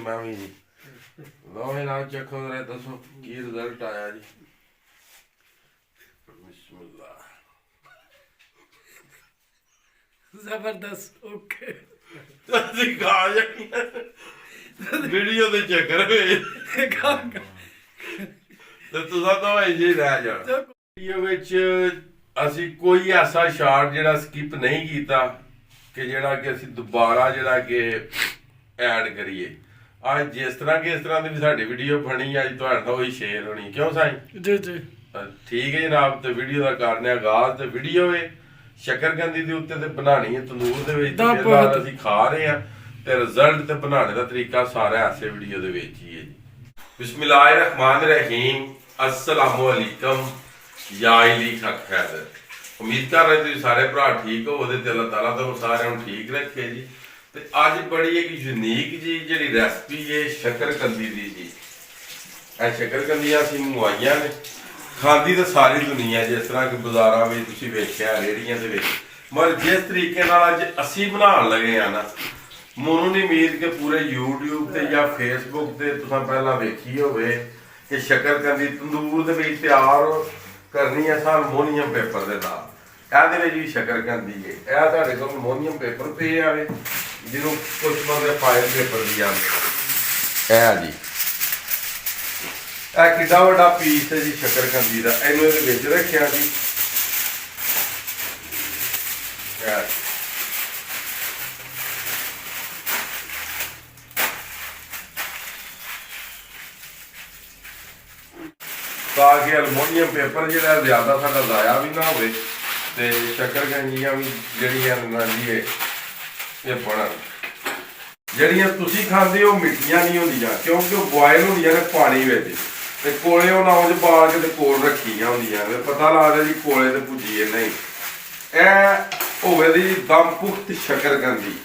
मैं भी जी लो जनाब चखो जरा दसो की रिजल्ट आया जी बिस्मिल्लाह जबरदस्त ओके वीडियो ਦੇ ਚੱਕਰ ਵਿੱਚ ਤੇ ਤੁਸੀਂ ਤਾਂ ਜੀ ਰਹਿ ਜਾਣਾ ਵੀਡੀਓ ਵਿੱਚ ਅਸੀਂ ਕੋਈ ਐਸਾ ਸ਼ਾਟ ਜਿਹੜਾ ਸਕਿਪ ਨਹੀਂ ਕੀਤਾ ਕਿ ਜਿਹੜਾ ਕਿ ਅਸੀਂ ਦੁਬਾਰਾ ਜਿਹੜਾ ਕਿ ਐਡ ਕਰੀਏ ਅੱਜ ਜਿਸ ਤਰ੍ਹਾਂ ਦੀ ਵੀ ਸਾਡੀ ਵੀਡੀਓ ਬਣੀ ਅੱਜ ਤੁਹਾਡੇ ਨਾਲ ਉਹੀ ਸ਼ੇਅਰ ਹੋਣੀ ਕਿਉਂ ਸਾਈਂ जी जी ਠੀਕ ਹੈ ਜਨਾਬ ਤੇ ਵੀਡੀਓ ਦਾ ਕਰਨੇ ਆਗਾਜ਼ ਤੇ ਵੀਡੀਓ ਹੈ ਸ਼ਕਰਕੰਦੀ ਦੇ ਉੱਤੇ ਤੇ ਬਣਾਣੀ ਹੈ ਤੰਦੂਰ ਦੇ ਵਿੱਚ ਤੇ ਨਾਲ ਅਸੀਂ ਖਾ ਰਹੇ ਹਾਂ ਤੇ ਰਿਜ਼ਲਟ ਤੇ ਬਣਾਉਣੇ ਦਾ ਤਰੀਕਾ ਸਾਰਾ ਐਸੇ ਵੀਡੀਓ ਦੇ ਵਿੱਚ ਹੀ ਹੈ ਜੀ ਬਿਸਮਿल्लाहिर्रहमानिर्रहीम अस्सलामु अलैकुम या इली खैर उम्मीद कर रहे तुम सारे भरा ठीक हो ते अल्लाह ताला तो सारे ठीक रखे जी ते अज बड़ी एक यूनीक जी जी रेसिपी है शकरकंदी दी जी ਇਹ ਸ਼ਕਰਕੰਦੀਆਂ ਅਸੀਂ ਮੰਗਵਾਈਆਂ ਨੇ ਖਾਂਦੀ ਤਾਂ ਸਾਰੀ ਦੁਨੀਆ ਜਿਸ ਤਰ੍ਹਾਂ ਕਿ ਬਾਜ਼ਾਰਾਂ ਵਿੱਚ ਤੁਸੀਂ ਵੇਖਿਆ ਰੇੜੀਆਂ ਦੇ ਵਿੱਚ ਮगर ਜਿਸ ਤਰੀਕੇ ਨਾਲ ਅੱਜ ਅਸੀਂ ਬਣਾਉਣ ਲੱਗੇ ਆ ਨਾ ਮੈਨੂੰ ਨਹੀਂ ਉਮੀਦ ਕਿ ਪੂਰੇ YouTube ਤੇ ਜਾਂ Facebook ਤੇ ਤੁਸੀਂ ਪਹਿਲਾਂ ਵੇਖੀ ਹੋਵੇ ਕਿ ਸ਼ਕਰਕੰਦੀ ਤੰਦੂਰ ਦੇ ਵਿੱਚ ਤਿਆਰ ਕਰਨੀ ਹੈ ਸਾਨੂੰ ਅਮੋਨੀਅਮ ਪੇਪਰ ਦੇ ਨਾਲ ਇਹਦੇ ਵਿੱਚ ਵੀ ਸ਼ਕਰਕੰਦੀ ਹੈ ਇਹ ਤੁਹਾਡੇ ਕੋਲ ਅਮੋਨੀਅਮ ਪੇਪਰ ਪਏ ਆਵੇ ਜਿਹਨੂੰ ਕੁਝ ਬੰਦੇ ਫਾਈਲ ਪੇਪਰ ਵੀ ਆਉਂਦੇ ਇਹ ਜੀ ਇਹ ਕਿੱਡਾ ਵੱਡਾ ਪੀਸ ਹੈ ਜੀ ਸ਼ਕਰਕੰਦੀ ਦਾ ਇਹਨੂੰ ਇਹਦੇ ਵਿੱਚ ਰੱਖਿਆ ਜੀ ਤਾਂ ਕਿ ਐਲੂਮੀਨੀਅਮ ਪੇਪਰ ਜਿਹੜਾ ਜ਼ਿਆਦਾ ਸਾਡਾ ਜ਼ਾਇਆ ਵੀ ਨਾ ਹੋਵੇ ਤੇ ਸ਼ਕਰਕੰਦੀਆਂ ਵੀ ਜਿਹੜੀਆਂ ਨਾ ਜੀ ਇਹ ਬਣਨ ਜਿਹੜੀਆਂ ਤੁਸੀਂ ਖਾਂਦੇ ਹੋ ਮਿੱਠੀਆਂ ਨਹੀਂ ਹੁੰਦੀਆਂ ਕਿਉਂਕਿ ਉਹ ਬੋਇਲ ਹੁੰਦੀਆਂ ਨੇ ਪਾਣੀ ਵਿੱਚ ਤੇ ਕੋਲੇ ਉਹ ਨਾਮ ਚ ਬਾਲ ਕੇ ਤੇ ਕੋਲ ਰੱਖੀਆਂ ਹੁੰਦੀਆਂ ਨੇ ਪਤਾ ਲੱਗਦਾ ਜੀ ਕੋਲੇ ਤੇ ਭੁੱਜੀ ਨਹੀਂ ਇਹ ਹੋਵੇ ਦੀ ਦਮ ਪੁਖਤ ਸ਼ਕਰਕੰਦੀ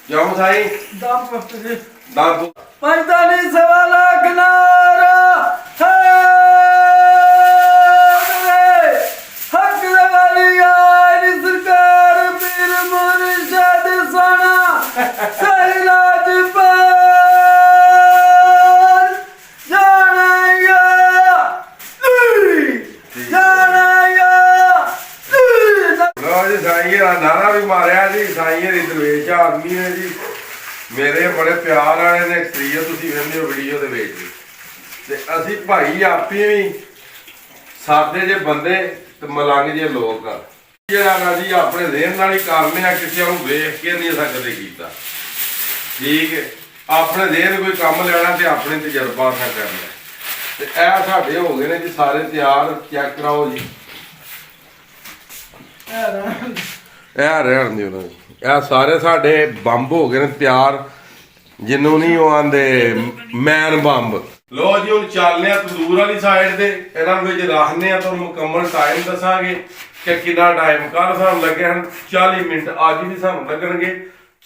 ਕਿਉਂ ਸਾਈ दम पुख्त जी ਦਮ ਪੁਖਤ पंजताली सवा लाख नारा हक वाली आई सरकार पीर मुर्शद सोना सही लाजपाल जाना या ਲੋ ਜੀ ਸਾਈਂ ਦਾ ਨਾਰਾ ਵੀ ਮਾਰਿਆ ਜੀ ਸਾਈਂ ਦੀ ਦਰਵੇਸ਼ ਆਦਮੀ ਨੇ ਜੀ ਮੇਰੇ ਬੜੇ ਪਿਆਰ ਵਾਲੇ ਨੇ ਐਕਸਟਰੀਅਰ ਤੁਸੀਂ ਵੇਖਦੇ ਹੋ ਵੀਡੀਓ ਦੇ ਵਿੱਚ ਤੇ ਅਸੀਂ ਭਾਈ ਆਪੇ ਵੀ ਸਾਦੇ ਜੇ ਬੰਦੇ ਤੇ ਮਲੰਗ ਜੇ ਲੋਕ ਆ ਜਿਹੜਾ ਨਾ ਜੀ ਆਪਣੇ ਜ਼ਿਹਨ ਨਾਲ ਹੀ ਕਰਨੇ ਆ ਕਿਸੇ ਨੂੰ ਵੇਖ ਕੇ ਨਹੀਂ ਅਸਾਂ ਕਦੇ ਕੀਤਾ ਠੀਕ ਹੈ ਆਪਣੇ ਜ਼ਿਹਨ ਕੋਈ ਕੰਮ ਲੈਣਾ ਤੇ ਆਪਣੇ ਤਜਰਬਾ ਨਾਲ ਕਰਨਾ ਤੇ ਇਹ ਸਾਡੇ ਹੋ ਗਏ ਨੇ ਜੀ ਸਾਰੇ ਤਿਆਰ ਚੈੱਕ ਕਰਾਓ ਜੀ ਇਹ ਰਹਿਣ ਦਿਓ ਨਾ ਇਹ ਸਾਰੇ ਸਾਡੇ ਬੰਬ ਹੋ ਗਏ ਨੇ ਤਿਆਰ ਜਿਹਨੂੰ ਨਹੀਂ ਉਹ ਆਂਦੇ ਮੈਨ ਬੰਬ ਲੋ ਜੀ ਹੁਣ ਚੱਲਨੇ ਆ ਤੰਦੂਰ ਵਾਲੀ ਸਾਈਡ ਤੇ ਇਹਨਾਂ ਵਿੱਚ ਰੱਖਨੇ ਆ ਤੁਹਾਨੂੰ ਮੁਕੰਮਲ ਟਾਈਮ ਦੱਸਾਂਗੇ ਕਿ ਕਿੰਨਾ ਟਾਈਮ ਕੱਲ ਸਾਨੂੰ ਲੱਗੇ ਹਨ 40 ਮਿੰਟ ਅੱਜ ਵੀ ਸਾਨੂੰ ਲੱਗਣਗੇ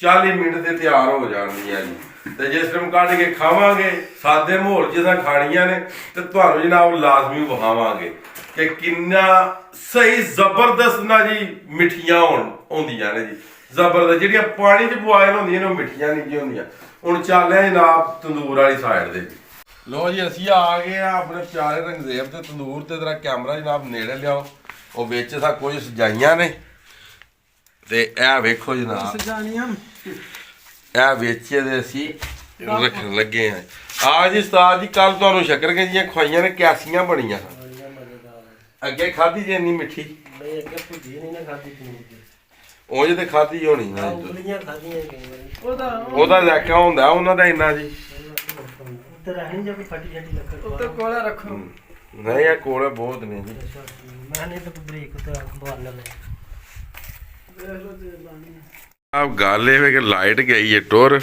40 ਮਿੰਟ ਤੇ ਤਿਆਰ ਹੋ ਜਾਣਗੀਆਂ ਜੀ ਤੇ ਜਿਸ ਟਾਈਮ ਕੱਢ ਕੇ ਖਾਵਾਂਗੇ ਸਾਦੇ ਮਾਹੌਲ ਜਿਹਾ ਖਾਣੀਆਂ ਨੇ ਤੇ ਤੁਹਾਨੂੰ ਜਨਾਬ ਲਾਜ਼ਮੀ ਵਿਖਾਵਾਂਗੇ ਕਿ ਕਿੰਨਾ ਸਹੀ ਜ਼ਬਰਦਸਤ ਨਾ ਜੀ ਮਿੱਠੀਆਂ ਹੁੰਦੀਆਂ ਨੇ ਜੀ ਜ਼ਬਰਦਸਤ ਜਿਹੜੀਆਂ ਪਾਣੀ 'ਚ ਬੋਇਲ ਹੁੰਦੀਆਂ ਨੇ ਉਹ ਮਿੱਠੀਆਂ ਨਹੀਂ ਜੀ ਹੁੰਦੀਆਂ ਹੁਣ ਚੱਲਿਆ ਜਨਾਬ ਤੰਦੂਰ ਵਾਲੀ ਸਾਈਡ ਦੇ ਲੋ ਜੀ ਅਸੀਂ ਆ ਗਏ ਆ ਆਪਣੇ ਪਿਆਰੇ ਰੰਗਜ਼ੇਬ ਤੇ ਤੰਦੂਰ ਤੇ ਤੇਰਾ ਕੈਮਰਾ ਜਨਾਬ ਨੇੜੇ ਲਿਆਓ ਉਹ ਵਿੱਚ ਸਾ ਕੁਝ ਸਜਾਈਆਂ ਨੇ ਤੇ ਇਹ ਵੇਖੋ ਜਨਾਬ सजानियां ਇਹ ਵਿੱਚ ਇਹਦੇ ਅਸੀਂ ਰੱਖਣ ਲੱਗੇ ਆ ਆ ਜੀ ਉਸਤਾਦ ਜੀ ਕੱਲ ਤੁਹਾਨੂੰ ਸ਼ਕਰਕੰਦੀਆਂ ਖਵਾਈਆਂ ਨੇ ਕੈਸੀਆਂ ਬਣੀਆਂ ਅੱਗੇ ਖਾਧੀ ਜੇ ਇੰਨੀ ਮਿੱਠੀ नहीं अगे भुजी नहीं ना खादी ਉਹ ਜੇ ਤੇ ਖਾਧੀ ਹੋਣੀ ਨਾ उंगलियां खादियां कई बारी ਉਹਦਾ ਲੈਕਾ ਹੁੰਦਾ ਉਹਨਾਂ ਦਾ ਇੰਨਾ ਜੀ उधर रहनी जब फटी फटी लकड़ तो कोला रखो ਨਹੀਂ ਇਹ ਕੋਲੇ ਬਹੁਤ ਨੇ ਜੀ मैंने तो ब्रेक उधर बाहर ले ਆਹ ਗੱਲ ਇਹ ਹੈ ਕਿ ਲਾਈਟ ਗਈ ਹੈ ਟੁਰ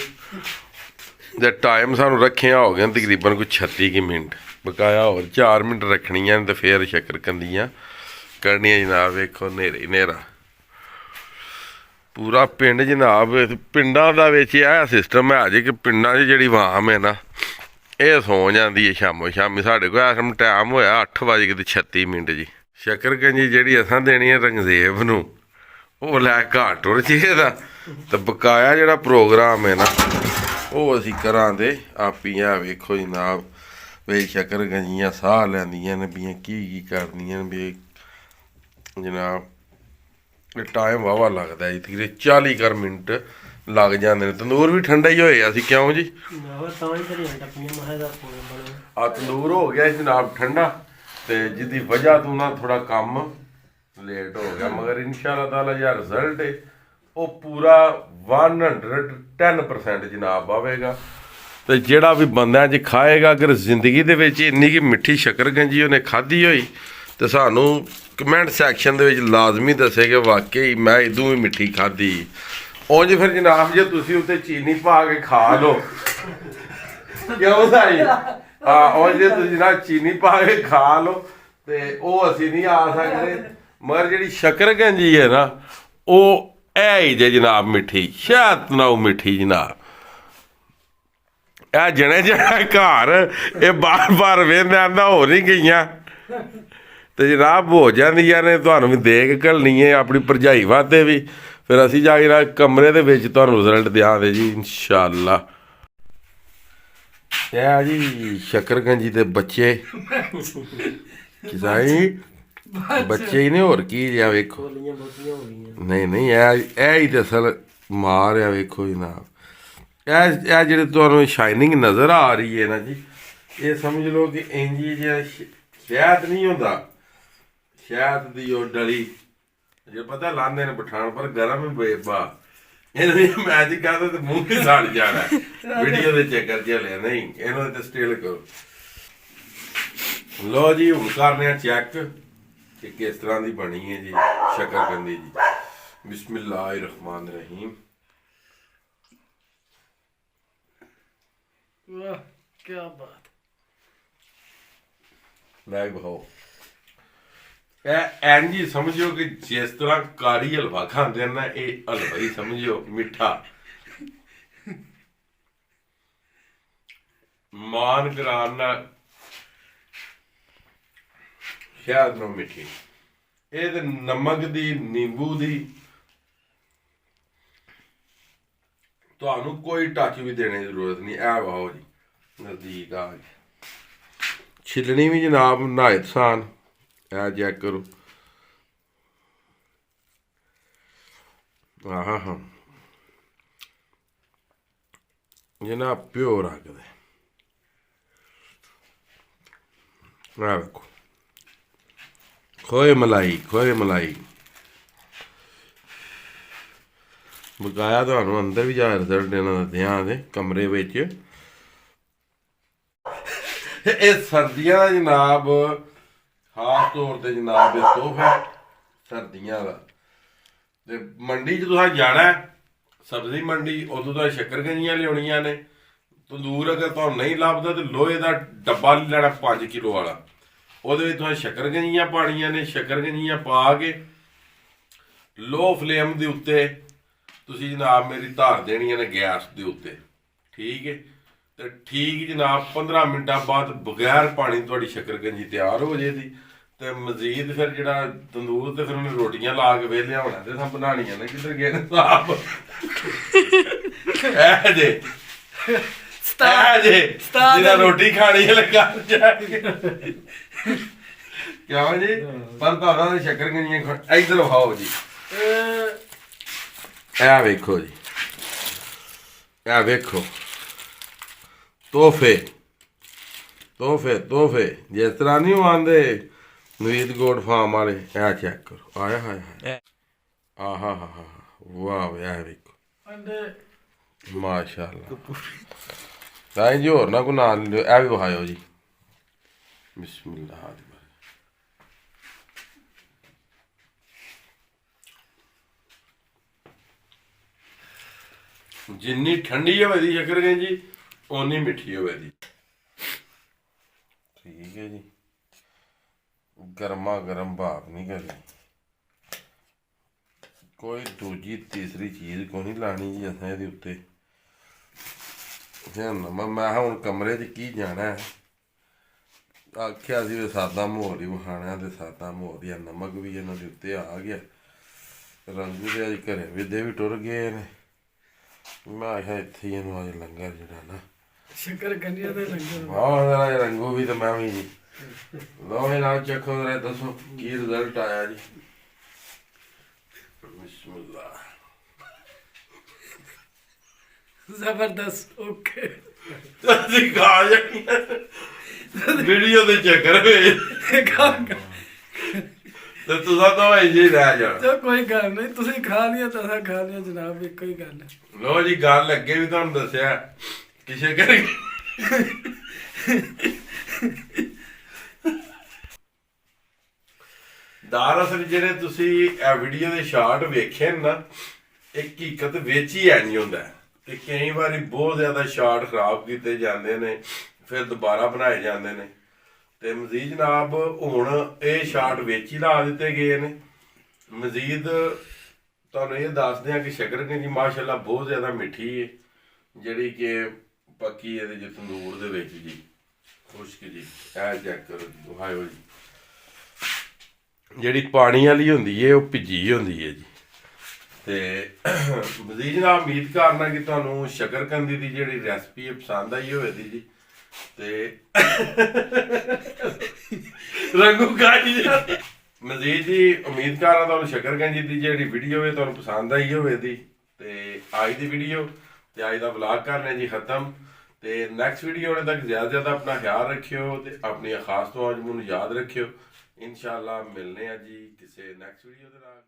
ਤੇ ਟਾਈਮ ਸਾਨੂੰ ਰੱਖਿਆ ਹੋ ਗਿਆ ਤਕਰੀਬਨ ਕੋਈ 36 ਕੁ ਮਿੰਟ ਬਕਾਇਆ ਹੋਰ 4 ਮਿੰਟ ਰੱਖਣੀਆਂ ਤੇ ਫੇਰ ਸ਼ਕਰਕੰਦੀਆਂ ਕਰਨੀਆਂ ਜਨਾਬ ਵੇਖੋ ਨੇਰੇ ਨੇਰਾ ਪੂਰਾ ਪਿੰਡ ਜਨਾਬ ਪਿੰਡਾਂ ਦਾ ਵਿੱਚ ਇਹ ਸਿਸਟਮ ਹੈ ਅਜੇ ਕਿ ਪਿੰਡਾਂ 'ਚ ਜਿਹੜੀ ਆਵਾਮ ਹੈ ਨਾ ਇਹ ਸੌ ਜਾਂਦੀ ਹੈ ਸ਼ਾਮੋ ਸ਼ਾਮੀ ਸਾਡੇ ਕੋਲ ਇਸ ਟਾਈਮ ਹੋਇਆ 8:36 ਮਿੰਟ ਜੀ ਸ਼ਕਰਕੰਦੀ ਜਿਹੜੀ ਅਸਾਂ ਦੇਣੀ ਹੈ ਰੰਗਜ਼ੇਬ ਨੂੰ ਉਹ ਲੈ ਘਰ ਟੁਰ ਚੀਏ ਦਾ ਤੇ ਬਕਾਇਆ ਜਿਹੜਾ ਪ੍ਰੋਗਰਾਮ ਹੈ ਨਾ ਉਹ ਅਸੀਂ ਕਰਾਂ ਦੇ ਆਪੀ ਆ ਵੇਖੋ ਜਨਾਬ ਵੇ ਸ਼ਕਰਗੰਜੀਆਂ ਸਾਹ ਲੈਂਦੀਆਂ ਨੇ ਵੀ ਕੀ ਕਰਦੀਆਂ ਨੇ ਵੀ ਜਨਾਬ ਇਹ ਟਾਈਮ ਵਾਹਵਾ ਲੱਗਦਾ ਜੀ ਤਕਰੀਬਨ 40 ਕਰ ਮਿੰਟ ਲੱਗ ਜਾਂਦੇ ਨੇ। ਤੰਦੂਰ ਵੀ ਠੰਡਾ ਹੀ ਹੋਇਆ ਸੀ ਕਿਉਂ ਜੀ? ਆ ਤੰਦੂਰ ਹੋ ਗਿਆ ਜਨਾਬ ਠੰਡਾ ਤੇ ਜਿਹਦੀ ਵਜ੍ਹਾ ਤੋਂ ਨਾ ਥੋੜਾ ਕੰਮ ਲੇਟ ਹੋ ਗਿਆ, ਮਗਰ ਇਨਸ਼ਾਅੱਲਾ ਤਾਲਾ ਜਿਹੜਾ ਰਿਜ਼ਲਟ ਹੈ ਉਹ ਪੂਰਾ 110% ਜਨਾਬ ਆਵੇਗਾ। ਤੇ ਜਿਹੜਾ ਵੀ ਬੰਦਾ ਜੇ ਖਾਏਗਾ ਅਗਰ ਜ਼ਿੰਦਗੀ ਦੇ ਵਿੱਚ ਇੰਨੀ ਕਿ ਮਿੱਠੀ ਸ਼ਕਰਗੰਜੀ ਉਹਨੇ ਖਾਧੀ ਹੋਈ ਤੇ ਸਾਨੂੰ ਕਮੈਂਟ ਸੈਕਸ਼ਨ ਦੇ ਵਿੱਚ ਲਾਜ਼ਮੀ ਦੱਸੇ ਕਿ ਵਾਕਈ ਮੈਂ ਇਦੋਂ ਵੀ ਮਿੱਠੀ ਖਾਧੀ। ਉਂਝ ਫਿਰ ਜਨਾਬ ਜੇ ਤੁਸੀਂ ਉੱਤੇ ਚੀਨੀ ਪਾ ਕੇ ਖਾ ਲਓ ਕਿਉਂ ਸਾਈ ਉਂਝ ਜੇ ਤੁਸੀਂ ਨਾ ਚੀਨੀ ਪਾ ਕੇ ਖਾ ਲਓ ਤੇ ਉਹ ਅਸੀਂ ਨਹੀਂ ਆ ਸਕਦੇ, ਮਗਰ ਜਿਹੜੀ ਸ਼ਕਰਗੰਜੀ ਹੈ ਨਾ ਉਹ ਇਹ ਹੀ ਜੇ ਜਨਾਬ ਮਿੱਠੀ, ਸ਼ਾਇਦ ਨਾ ਉਹ ਮਿੱਠੀ ਜਨਾਬ। ਇਹ ਜਣੇ ਜਿਹੜਾ ਘਰ ਇਹ ਬਾਰ ਵੇਖਦੇ ਆਂਦਾ ਹੋ ਨਹੀਂ ਗਈਆਂ ਤੇ ਜਨਾਬ ਹੋ ਜਾਂਦੀਆਂ ਨੇ, ਤੁਹਾਨੂੰ ਵੀ ਦੇ ਕੇ ਘੱਲਣੀ ਹੈ ਆਪਣੀ ਭਰਜਾਈ ਵਾਸਤੇ ਵੀ, ਫਿਰ ਅਸੀਂ ਜਾ ਕੇ ਨਾ ਕਮਰੇ ਦੇ ਵਿੱਚ ਤੁਹਾਨੂੰ ਰਿਜ਼ਲਟ ਦਿਆਂਗੇ ਜੀ ਇਨਸ਼ਾਅੱਲਾ। ਇਹ ਜੀ ਸ਼ਕਰਗੰਜੀ ਦੇ ਬੱਚੇ ਕਿਸਾਈ ਬੱਚੇ ਹੀ ਨੇ, ਹੋਰ ਕੀ ਜਿਆ ਵੇਖੋ। ਨਹੀਂ ਇਹ ਹੀ ਤਾਂ ਅਸਲ ਮਾਰ ਆ ਵੇਖੋ ਜਨਾਬ। ਇਹ ਜਿਹੜੇ ਤੁਹਾਨੂੰ ਸ਼ਾਈਨਿੰਗ ਨਜ਼ਰ ਆ ਰਹੀ ਹੈ ਨਾ ਜੀ, ਇਹ ਸਮਝ ਲਓ ਕਿ ਇੰਜੀ ਜਿਹਾ ਸ਼ਹਿਦ ਨਹੀਂ ਹੁੰਦਾ, ਸ਼ਹਿਦ ਦੀ ਉਹ ਡਲੀ ਜੇ ਪਤਾ ਲਾਉਂਦੇ ਨੇ ਪਠਾਨ ਪਰ ਗਰਮ ਹੀ ਬੇਬਾ ਇਹਨੂੰ ਮੈਂ ਜੀ ਕਹਦਾ ਤੇ ਮੂੰਹ ਹੀ ਸੜ ਜਾਣਾ ਵੀਡੀਓ ਦੇ ਚੱਕਰ ਚ ਲਿਆ। ਨਹੀਂ ਇਹਨੂੰ ਤੇ ਸਟਿਲ ਕਰੋ। ਲੋ ਜੀ ਹੁਣ ਕਰਨੇ ਆ ਚੈੱਕ ਕਿ ਕਿਸ ਤਰ੍ਹਾਂ ਦੀ ਬਣੀ ਹੈ ਜੀ ਸ਼ਕਰਕੰਦੀ ਜੀ। ਬਿਸਮਿल्लाहिर्रहमानिर्रहीम। वाह क्या बात। ਲੈ ਬਹਾਓ ਇਹ ਐਂਜੀ ਸਮਝਿਓ ਕਿ ਜਿਸ ਤਰ੍ਹਾਂ ਕਾਰੀ ਹਲਵਾ ਖਾਂਦੇ ਨਾ ਇਹ ਹਲਵਾ ਹੀ ਸਮਝਿਓ ਮਿੱਠਾ। ਮਾਨ ਕਰਾਨ ਨਾਲ ਸ਼ਾਇਦ ਨਾ ਮਿੱਠੀ, ਇਹ ਤੇ ਨਮਕ ਦੀ ਨਿੰਬੂ ਦੀ ਤੁਹਾਨੂੰ ਕੋਈ ਟੱਚ ਵੀ ਦੇਣੇ ਦੀ ਜ਼ਰੂਰਤ ਨਹੀਂ। ਇਹ ਵਾਓ ਜੀ ਨਜ਼ਦੀਕ ਆ ਗਈ ਛਿੱਲਣੀ ਵੀ ਜਨਾਬ ਨਾਇਤ ਸਾਨ। ਇਹ ਚੈੱਕ ਕਰੋ ਆਹ ਜਨਾਬ ਪਿਓਰ ਆ ਕਦੇ ਆ ਵੇਖੋ ਖੋਏ ਮਲਾਈ ਬਕਾਇਆ ਤੁਹਾਨੂੰ ਅੰਦਰ ਵੀ ਜਾ ਰਿਜ਼ਲਟ ਇਹਨਾਂ ਦਾ ਦਿਆਂ ਦੇ ਕਮਰੇ ਵਿੱਚ। ਇਹ ਸਰਦੀਆਂ ਦਾ ਜਨਾਬ ਖਾਸ ਤੌਰ ਤੇ ਜਨਾਬ ਇਹ ਤੋਹਫਾ ਸਰਦੀਆਂ ਦਾ। ਤੇ ਮੰਡੀ 'ਚ ਤੁਸੀਂ ਜਾਣਾ ਸਬਜ਼ੀ ਮੰਡੀ, ਉਦੋਂ ਤਾਂ ਸ਼ਕਰਗੰਜੀਆਂ ਲਿਆਉਣੀਆਂ ਨੇ। ਤੰਦੂਰ ਅਗਰ ਤੁਹਾਨੂੰ ਨਹੀਂ ਲੱਭਦਾ ਤੇ ਲੋਹੇ ਦਾ ਡੱਬਾ ਲੈਣਾ 5 ਕਿਲੋ ਵਾਲਾ, ਉਹਦੇ ਵਿੱਚ ਤੁਸੀਂ ਸ਼ਕਰਗੰਜੀਆਂ ਪਾਣੀਆਂ ਨੇ। ਸ਼ਕਰਗੰਜੀਆਂ ਪਾ ਕੇ ਲੋ ਫਲੇਮ ਦੇ ਉੱਤੇ ਤੁਸੀਂ ਜਨਾਬ ਮੇਰੀ ਧਾਰ ਦੇਣੀਆਂ ਨੇ ਗੈਸ ਦੇ ਉੱਤੇ, ਠੀਕ ਹੈ। ਤੇ ਠੀਕ ਜਨਾਬ 15 ਮਿੰਟਾਂ ਬਾਅਦ ਬਗੈਰ ਪਾਣੀ ਤੁਹਾਡੀ ਸ਼ਕਰਗੰਜੀ ਤਿਆਰ ਹੋ ਜਾਏਗੀ। ਤੇ ਮਜ਼ੀਦ ਫਿਰ ਜਿਹੜਾ ਤੰਦੂਰ ਤੇ ਫਿਰ ਉਹਨੇ ਰੋਟੀਆਂ ਲਾ ਕੇ ਵੇਲਿਆ ਹੋਣਾ ਤੇ ਸਭ ਬਣਾਉਣੀਆਂ ਨੇ। ਕਿੱਧਰ ਗਏ ਨੇ ਸਾਹਬ ਇਹ ਜੇ ਜਿਹਦਾ ਰੋਟੀ ਖਾਣੀ ਹੈ ਲੱਗਾ ਕਿਉਂ ਜੀ? ਪਰ ਤੁਹਾਨੂੰ ਸ਼ਕਰਗੰਜੀਆਂ ਇੱਧਰ ਖਾਓ ਜੀ। ਇਹ ਵੇਖੋ ਜੀ, ਇਹ ਵੇਖੋ ਤੋਹਫੇ ਜਿਸ ਤਰ੍ਹਾਂ ਨਹੀਂ ਉਹ ਆਂਦੇ ਨਵੀਦ ਗੋਡ ਫਾਰਮ ਵਾਲੇ। ਇਹ ਚੈੱਕ ਕਰੋ ਆਇਆ ਹਾਏ ਆਹਾ ਵਾਹ ਇਹ ਵੇਖੋ ਮਾਸ਼ਾਅੱਲਾ। ਤਾਂ ਜੀ ਹੋਰ ਨਾ ਕੋ ਨਾ ਲਿਓ, ਇਹ ਵੀ ਵਿਖਾਇਓ ਜੀ। ਬਿਸਮਿਲ੍ਲਾਹ। ਜਿੰਨੀ ਠੰਡੀ ਹੋਵੇ ਦੀ ਸ਼ਕਰਗੰਜੀ ਓਨੀ ਮਿੱਠੀ ਹੋਵੇ ਦੀ, ਠੀਕ ਹੈ ਜੀ। ਗਰਮਾ ਗਰਮ ਭਾਪ ਨਹੀਂ ਕਰਨੀ, ਕੋਈ ਦੂਜੀ ਤੀਸਰੀ ਚੀਜ਼ ਕੋਈ ਨਹੀਂ ਲਾਣੀ ਜੀ ਅਸਾਂ ਇਹਦੇ ਉੱਤੇ। ਮੈਂ ਹੁਣ ਕਮਰੇ 'ਚ ਕੀ ਜਾਣਾ ਆਖਿਆ ਸੀ ਵੀ ਸਾਦਾ ਮਾਹੌਲ ਹੀ ਵਿਖਾਣਾ ਤੇ ਸਾਦਾ ਮਾਹੌਲ ਹੀ। ਨਮਕ ਵੀ ਇਹਨਾਂ ਦੇ ਉੱਤੇ ਆ ਗਿਆ, ਰੰਗੂ ਦੇ ਅੱਜ ਘਰੇ ਵਿਦੇ ਵੀ ਟੁਰ ਗਏ ਨੇ ਮੈਂ ਆਇਆ ਇੱਥੇ ਹੀ ਇਹਨੂੰ ਅੱਜ ਲੰਗਰ ਜਿਹੜਾ ਨਾ ਸ਼ਕਰਕੰਦੀਆਂ ਦੇ ਲੰਗਰ ਬਹੁਤ ਜ਼ਰਾ ਰੰਗੂ ਵੀ ਤੇ ਮੈਂ ਵੀ ਜੀ ਲੋ ਇਹ ਨਾਲ ਚੱਖੋ ਜਰਾ ਦੱਸੋ ਕੀ ਰਿਜ਼ਲਟ ਆਇਆ ਜੀ ਬਿਸਮਿਲ੍ਲਾ ਜ਼ਬਰਦਸਤ ਓਕੇ ਤੁਸੀਂ ਖਾ ਜਾਣੀ ਵੀਡੀਓ ਦੇ ਚੱਕਰ ਵਿੱਚ ਤੇ ਤੁਸੀਂ ਤਾਂ ਭਾਈ ਜੀ ਰਹਿ ਜਾਣਾ ਚਲੋ ਕੋਈ ਗੱਲ ਨਹੀਂ ਤੁਸੀਂ ਖਾ ਲਿਆ ਤਾਂ ਅਸਾਂ ਖਾ ਲਿਆ ਜਨਾਬ ਇੱਕੋ ਹੀ ਗੱਲ ਹੈ ਲੋ ਜੀ ਗੱਲ ਅੱਗੇ ਵੀ ਤੁਹਾਨੂੰ ਦੱਸਿਆ ਕਿਸੇ ਕਰਕੇ ਦਰਅਸਲ ਜਿਹੜੇ ਤੁਸੀਂ ਇਹ ਵੀਡੀਓ ਦੇ ਸ਼ਾਰਟ ਵੇਖੇ ਨਾ ਇਹ ਹਕੀਕਤ ਵਿੱਚ ਹੀ ਐ ਨਹੀਂ ਹੁੰਦਾ ਕਿ ਕਈ ਵਾਰੀ ਬਹੁਤ ਜ਼ਿਆਦਾ ਸ਼ਾਰਟ ਖਰਾਬ ਕੀਤੇ ਜਾਂਦੇ ਨੇ ਫਿਰ ਦੁਬਾਰਾ ਬਣਾਏ ਜਾਂਦੇ ਨੇ ਤੇ ਮਜ਼ੀਦ ਜਨਾਬ ਹੁਣ ਇਹ ਸ਼ਾਰਟ ਵਿੱਚ ਹੀ ਲਾ ਦਿੱਤੇ ਗਏ ਨੇ ਮਜ਼ੀਦ ਤੁਹਾਨੂੰ ਇਹ ਦੱਸਦੇ ਆ ਕਿ ਸ਼ਕਰਕੰਦੀ ਮਾਸ਼ਾਅੱਲਾ ਬਹੁਤ ਜ਼ਿਆਦਾ ਮਿੱਠੀ ਹੈ ਜਿਹੜੀ ਕਿ ਪੱਕੀ ਇਹਦੇ ਚ ਤੰਦੂਰ ਦੇ ਵਿੱਚ ਜੀ ਖੁਸ਼ਕ ਜੀ ਇਹ ਚੈੱਕ ਕਰੋ ਹਾਇਓ ਜੀ ਜਿਹੜੀ ਪਾਣੀ ਵਾਲੀ ਹੁੰਦੀ ਹੈ ਉਹ ਭਿੱਜੀ ਹੁੰਦੀ ਹੈ ਜੀ ਤੇ ਮਜ਼ੀਦ ਜਨਾਬ ਉਮੀਦ ਕਰਨਾ ਕਿ ਤੁਹਾਨੂੰ ਸ਼ਕਰਕੰਦੀ ਦੀ ਜਿਹੜੀ ਰੈਸਪੀ ਹੈ ਪਸੰਦ ਆਈ ਹੋਵੇਗੀ ਜੀ ਤੇ ਰੰਗੂ ਕਾਜੀ ਮਜ਼ੀਦ ਜੀ ਉਮੀਦ ਕਰਨਾ ਤੁਹਾਨੂੰ ਸ਼ਕਰਕੰਦੀ ਦੀ ਜਿਹੜੀ ਵੀਡੀਓ ਹੈ ਤੁਹਾਨੂੰ ਪਸੰਦ ਆਈ ਹੋਵੇਗੀ ਤੇ ਅੱਜ ਦੀ ਵੀਡੀਓ ਤੇ ਅੱਜ ਦਾ ਵਲੌਗ ਕਰਨਾ ਜੀ ਖਤਮ ਤੇ ਨੈਕਸਟ ਵੀਡੀਓ ਹੋਣੇ ਤੱਕ ਜ਼ਿਆਦਾ ਆਪਣਾ ਖਿਆਲ ਰੱਖਿਓ ਤੇ ਆਪਣੀ ਖਾਸ ਤੋਂ ਅੱਜ ਮੈਨੂੰ ਯਾਦ ਰੱਖਿਓ ਇਨਸ਼ਾਅੱਲਾ ਮਿਲਨੇ ਆ ਜੀ ਕਿਸੇ ਨੈਕਸਟ ਵੀਡੀਓ ਦੇ ਨਾਲ